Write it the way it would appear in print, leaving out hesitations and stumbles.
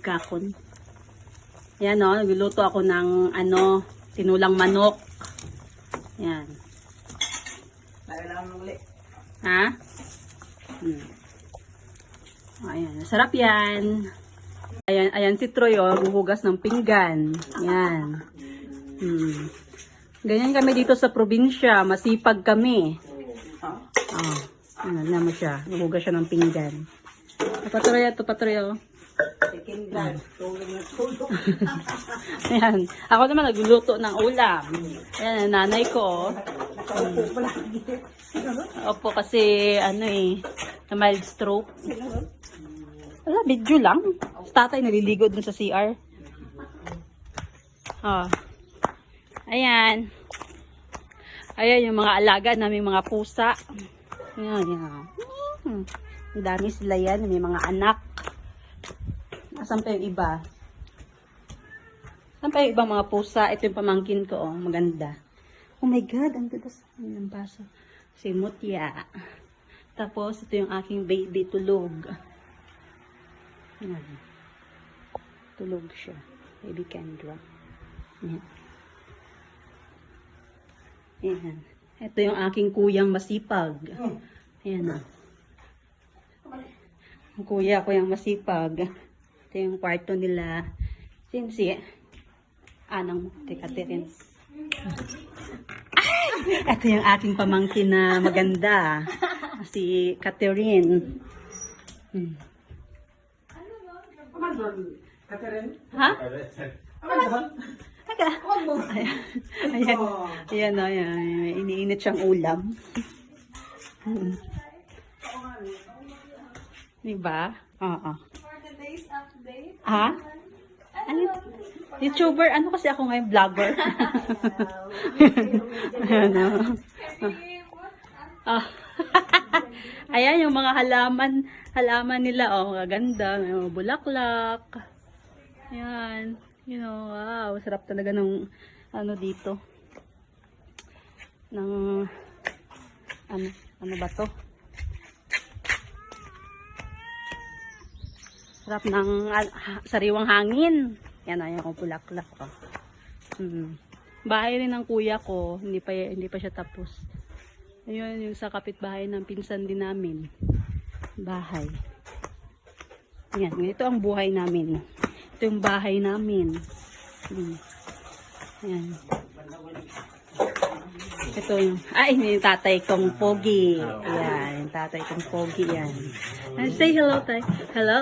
Kakon. Yan o, nagluluto ako ng tinulang manok. Yan. Ha? Ayan, sarap yan. Ayan si Troy huhugas ng pinggan. Yan. Ganyan kami dito sa probinsya, masipag kami. Ano naman siya, huhugas siya ng pinggan. Patuloy. Ayan. Ako naman nagluluto ng ulam. Ayan, nanay ko. Opo, kasi na mild stroke. Wala, video lang. Tatay naliligo dun sa CR. Ayan. Ayan yung mga alaga naming mga pusa. Ayan. Ang dami sila yan. May mga anak. Asan pa yung iba? Asan pa yung ibang mga pusa? Ito yung pamangkin ko. Maganda. Oh my God. Ang ganda sa kanyang baso. Si Mutya. Tapos, ito yung aking baby tulog. Ayan. Tulog siya. Baby Kendra. Ayan. Ayan. Ito yung aking kuyang masipag. Ayan. Ang kuya ko yung masipag. Ito yung kwarto nila. Sinsi. Anong tikatin. Ito yung aking pamangkin na maganda. Si Catherine. Catherine? Ha? Ayan. May iniinit siyang ulam. Diba? Oo. For today's update. Ha? Ano? YouTuber? Ano kasi ako ngayon? Vlogger? Ayan yung mga halaman nila. Maganda. May mga bulaklak. Ayan. Wow. Sarap talaga ng dito. Ng ano ba to? Sarap ng sariwang hangin. Yan yung bulaklak. Bahay rin ng kuya ko. Hindi pa siya tapos. Ayun yung sa kapitbahay ng pinsan din namin. Bahay. Yan. Ito ang buhay namin. Ito yung bahay namin. Ayan. Ito yung, yung tatay kong pogi. Ayan, yung tatay kong pogi yan. Say hello, tay. Hello.